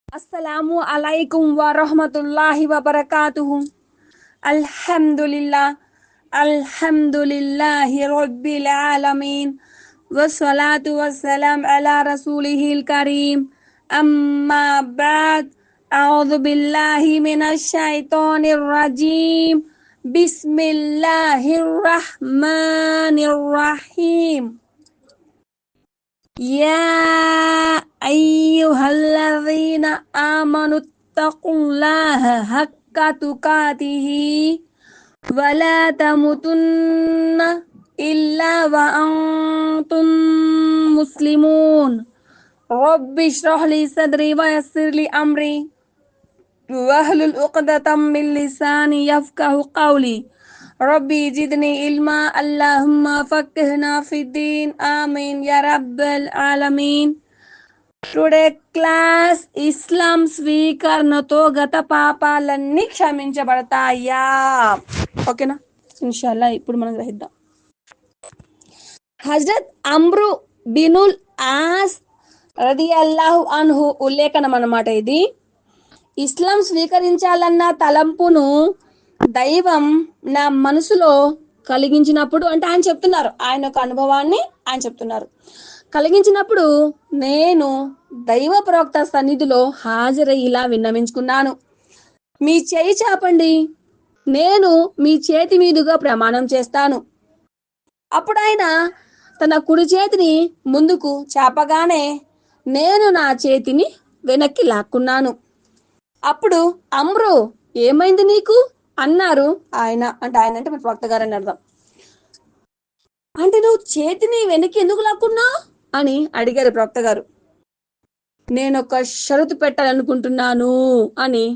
Assalamu alaikum wa rahmatullahi wa barakatuhu. Alhamdulillah. Alhamdulillahi rabbil alamin. Wassalatu wassalam ala rasulihil kareem. Amma ba'd. A'udhu billahi minash shaitanir rajim. Bismillahirrahmanirrahim. يا أيها الذين آمنوا اتقوا الله حق تقاته ولا تموتن إلا وأنتم مسلمون رب اشرح لي صدري ويسر لي أمري واحلل عقدة من لساني يفقه قولي ربي زدني علما اللهم فقهنا في الدين آمين يا رب العالمين. Today class ఇస్లాం స్వీకరణతో గత పాపాలన్నీ క్షమించబడతాయా? ఓకేనా? ఇన్షాల్లా ఇప్పుడు మనం గ్రహిద్దాం. హజరత్ అమ్రు బినుల్ ఆస్ రదియల్లాహు అన్హు ఉల్లేఖనం అన్నమాట ఇది. ఇస్లాం స్వీకరించాలన్న తలంపును దైవం నా మనసులో కలిగించినప్పుడు, అంటే ఆయన చెప్తున్నారు, ఆయన యొక్క అనుభవాన్ని ఆయన చెప్తున్నారు. కలిగించినప్పుడు నేను దైవ ప్రవక్త సన్నిధిలో హాజరై ఇలా విన్నవించుకున్నాను, మీ చేయి చాపండి, నేను మీ చేతి మీదుగా ప్రమాణం చేస్తాను. అప్పుడు ఆయన తన కుడి చేతిని ముందుకు చాపగానే నేను నా చేతిని వెనక్కి లాక్కున్నాను. అప్పుడు అమ్రు, ఏమైంది నీకు అన్నారు. ఆయన అంటే మన ప్రవక్త గారు అని అర్థం. అంటే నువ్వు చేతిని వెనక్కి ఎందుకు లాక్కున్నావు అని అడిగారు ప్రవక్త గారు. నేను ఒక షరతు పెట్టాలనుకుంటున్నాను అని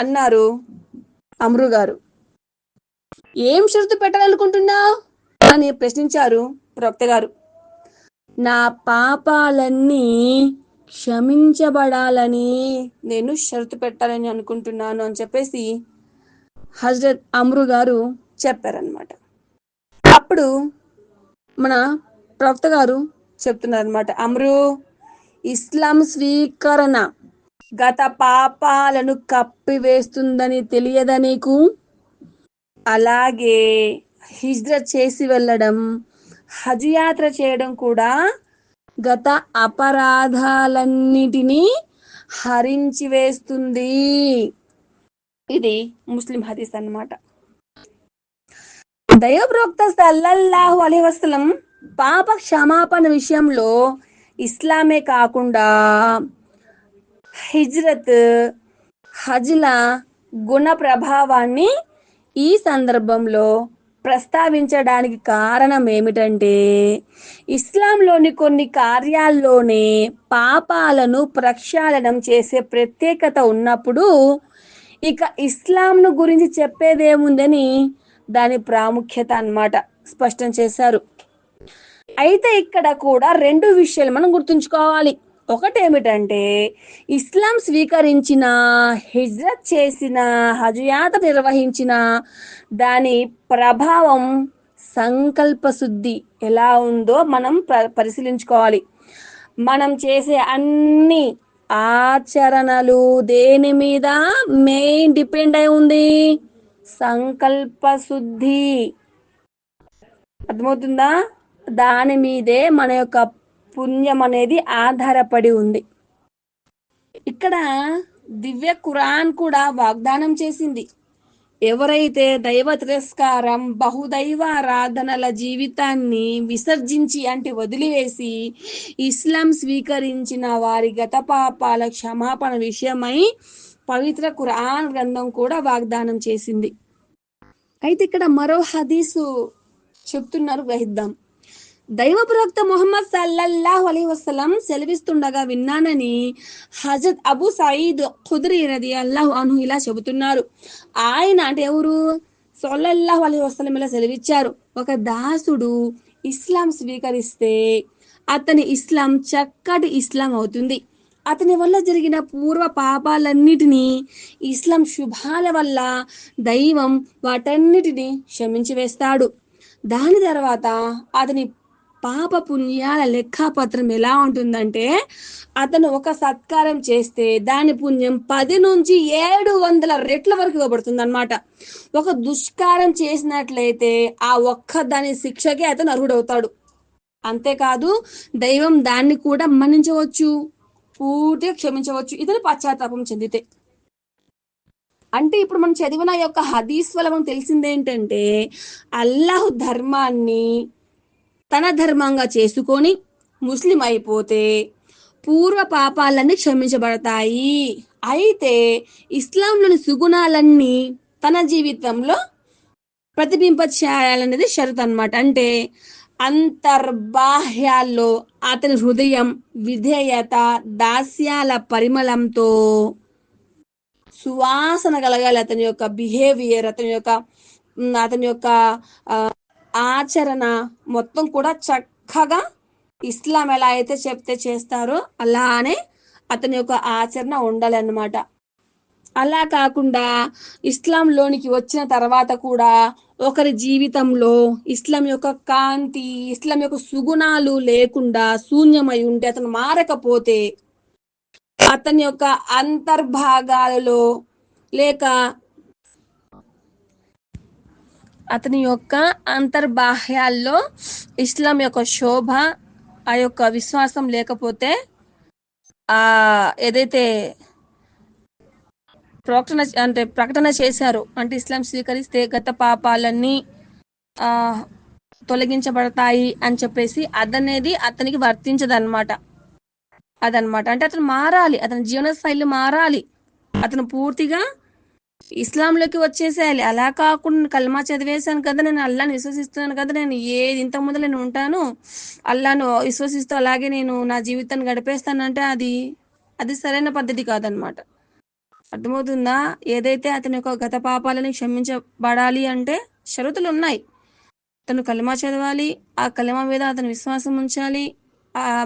అన్నారు అమ్రు గారు. ఏం షరతు పెట్టాలనుకుంటున్నావు అని ప్రశ్నించారు ప్రవక్త గారు. నా పాపాలన్నీ క్షమించబడాలని నేను షరతు పెట్టాలని అనుకుంటున్నాను అని చెప్పేసి హజరత్ అమ్రు గారు చెప్పారనమాట. అప్పుడు మన ప్రవక్త గారు చెప్తున్నారనమాట, అమ్రు, ఇస్లాం స్వీకరణ గత పాపాలను కప్పివేస్తుందని తెలియదా నీకు? అలాగే హిజ్రత్ చేసి వెళ్ళడం, హజ్ యాత్ర చేయడం కూడా గత అపరాధాలన్నిటినీ హరించి వేస్తుంది. ఇది ముస్లిం హదీస్ అన్నమాట. దైవ ప్రవక్త సల్లల్లాహు అలైహి వసల్లం పాప క్షమాపణ విషయంలో ఇస్లామే కాకుండా హిజ్రత్, హజ్ల గుణ ప్రభావాన్ని ఈ సందర్భంలో ప్రస్తావించడానికి కారణం ఏమిటంటే, ఇస్లాంలోని కొన్ని కార్యాల్లోనే పాపాలను ప్రక్షాళనం చేసే ప్రత్యేకత ఉన్నప్పుడు ఇక ఇస్లాంను గురించి చెప్పేదేముందని దాని ప్రాముఖ్యత అన్నమాట స్పష్టం చేశారు. అయితే ఇక్కడ కూడా రెండు విషయాలు మనం గుర్తుంచుకోవాలి. ఒకటేమిటంటే, ఇస్లాం స్వీకరించిన, హిజ్రత్ చేసిన, హజ్ యాత్ర నిర్వహించిన దాని ప్రభావం, సంకల్ప శుద్ధి ఎలా ఉందో మనం పరిశీలించుకోవాలి. మనం చేసే అన్ని ఆచరణలు దేని మీద మెయిన్ డిపెండ్ అయి ఉంది? సంకల్ప శుద్ధి. అర్థమవుతుందా? దాని మీదే మన యొక్క పుణ్యం అనేది ఆధారపడి ఉంది. ఇక్కడ దివ్య ఖురాన్ కూడా వాగ్దానం చేసింది, ఎవరైతే దైవ తిరస్కారం, బహుదైవారాధనల జీవితాన్ని విసర్జించి అంటే వదిలివేసి ఇస్లాం స్వీకరించిన వారి గత పాపాల క్షమాపణ విషయమై పవిత్ర ఖురాన్ గ్రంథం కూడా వాగ్దానం చేసింది. అయితే ఇక్కడ మరో హదీసు చెప్తున్నారు, గ్రహిద్దాం. దైవ ప్రవక్త ముహమ్మద్ సల్లల్లాహు అలైహి వసల్లం సెలవిస్తుండగా విన్నానని హజరత్ అబూ సయీద్ ఖుద్రీ రదియల్లాహు అన్హు ఇలా చెబుతున్నారు. ఆయన అంటే ఎవరు? సల్లల్లాహు అలైహి వసల్లం ఇలా సెలవిచ్చారు, ఒక దాసుడు ఇస్లాం స్వీకరిస్తే అతని ఇస్లాం చక్కటి ఇస్లాం అవుతుంది. అతని వల్ల జరిగిన పూర్వ పాపాలన్నిటినీ ఇస్లాం శుభాల వల్ల దైవం వాటన్నిటిని క్షమించి వేస్తాడు. దాని తర్వాత అతని పాప పుణ్యాల లెక్కపత్రం ఎలా ఉంటుందంటే, అతను ఒక సత్కారం చేస్తే దాని పుణ్యం 10 నుంచి 700 రెట్ల వరకు ఇవ్వబడుతుంది అనమాట. ఒక దుష్కారం చేసినట్లయితే ఆ ఒక్క దాని శిక్షకే అతను అర్హుడవుతాడు. అంతేకాదు దైవం దాన్ని కూడా మన్నించవచ్చు, పూర్తిగా క్షమించవచ్చు ఇతను పశ్చాత్తాపం చెందితే. అంటే ఇప్పుడు మనం చదివిన యొక్క హదీస్ వల్ల మనం తెలిసింది ఏంటంటే, అల్లాహ్ ధర్మాన్ని తన ధర్మంగా చేసుకొని ముస్లిం అయిపోతే పూర్వ పాపాలన్నీ క్షమించబడతాయి. అయితే ఇస్లాంలోని సుగుణాలన్నీ తన జీవితంలో ప్రతిబింబ చేయాలనేది షరతు అనమాట. అంటే అంతర్బాహ్యాల్లో అతని హృదయం విధేయత దాస్యాల పరిమళంతో సువాసన కలగాలి. అతని యొక్క బిహేవియర్, అతని యొక్క ఆచరణ మొత్తం కూడా చక్కగా ఇస్లాం ఎలా అయితే చెప్తే చేస్తారో అలానే అతని యొక్క ఆచరణ ఉండాలి అన్నమాట. అలా కాకుండా ఇస్లాంలోనికి వచ్చిన తర్వాత కూడా ఒకరి జీవితంలో ఇస్లాం యొక్క కాంతి, ఇస్లాం యొక్క సుగుణాలు లేకుండా శూన్యమై ఉంటే, అతను మారకపోతే అతని యొక్క అంతర్భాగాలలో లేక అతని యొక్క అంతర్బాహ్యాల్లో ఇస్లాం యొక్క శోభ, ఆ యొక్క విశ్వాసం లేకపోతే ఆ ఏదైతే ప్రకటన చేశారు అంటే ఇస్లాం స్వీకరిస్తే గత పాపాలన్నీ ఆ తొలగించబడతాయి అని చెప్పేసి అదనేది అతనికి వర్తించదన్నమాట. అదనమాట. అంటే అతను మారాలి, అతని జీవన శైలి మారాలి, అతను పూర్తిగా ఇస్లాంలోకి వచ్చేసేయాలి. అలా కాకుండా కల్మా చదివేశాను కదా, నేను అల్లాని విశ్వసిస్తున్నాను కదా, నేను ఏది ఇంతకుముందు నేను ఉంటాను, అల్లాను విశ్వసిస్తూ అలాగే నేను నా జీవితాన్ని గడిపేస్తానంటే అది సరైన పద్ధతి కాదనమాట. అర్థమవుతుందా? ఏదైతే అతని యొక్క గత పాపాలని క్షమించబడాలి అంటే షరతులు ఉన్నాయి. అతను కలిమా చదవాలి, ఆ కలిమా మీద అతను విశ్వాసం ఉంచాలి,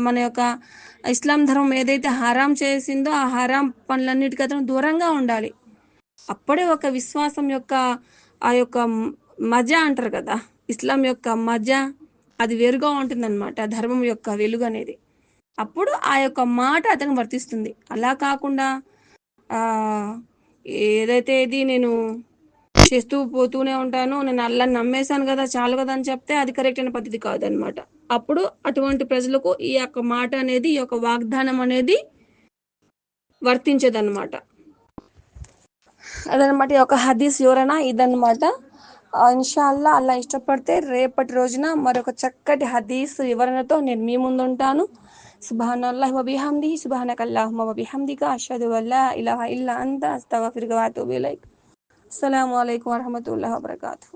మన యొక్క ఇస్లాం ధర్మం ఏదైతే హరాం చేసిందో ఆ హరాం పనులన్నిటికీ అతను దూరంగా ఉండాలి. అప్పుడే ఒక విశ్వాసం యొక్క ఆ యొక్క మజా అంటారు కదా, ఇస్లాం యొక్క మజా అది వేరుగా ఉంటుందన్నమాట. ధర్మం యొక్క వెలుగు అనేది అప్పుడు ఆ యొక్క మాట అతనికి వర్తిస్తుంది. అలా కాకుండా ఏదైతే ఇది నేను చేస్తూ పోతూనే ఉంటాను, నేను అల్లాని నమ్మేశాను కదా చాలు కదా అని చెప్తే అది కరెక్ట్ అయిన పద్ధతి కాదనమాట. అప్పుడు అటువంటి ప్రజలకు ఈ యొక్క మాట అనేది, ఈ యొక్క వాగ్దానం అనేది వర్తించదన్నమాట. అదనమాట ఈ యొక్క హదీస్ వివరణ ఇదన్నమాట. ఇన్షాల్లా అల్లా ఇష్టపడితే రేపటి రోజున మరొక చక్కటి హదీస్ వివరణతో నేను మీ ముందు ఉంటాను. సుబ్హానల్లాహి వ బిహమ్దిహి సుబ్హానకల్లాహుమ్మ వ బిహమ్దిక అష్హదు అల్లా ఇలాహ ఇల్లా అంత అస్తగఫిరుక వ అతూబు ఇలైక్. అస్సలాము అలైకుం వరహమతుల్లాహి వబరకాతుహు.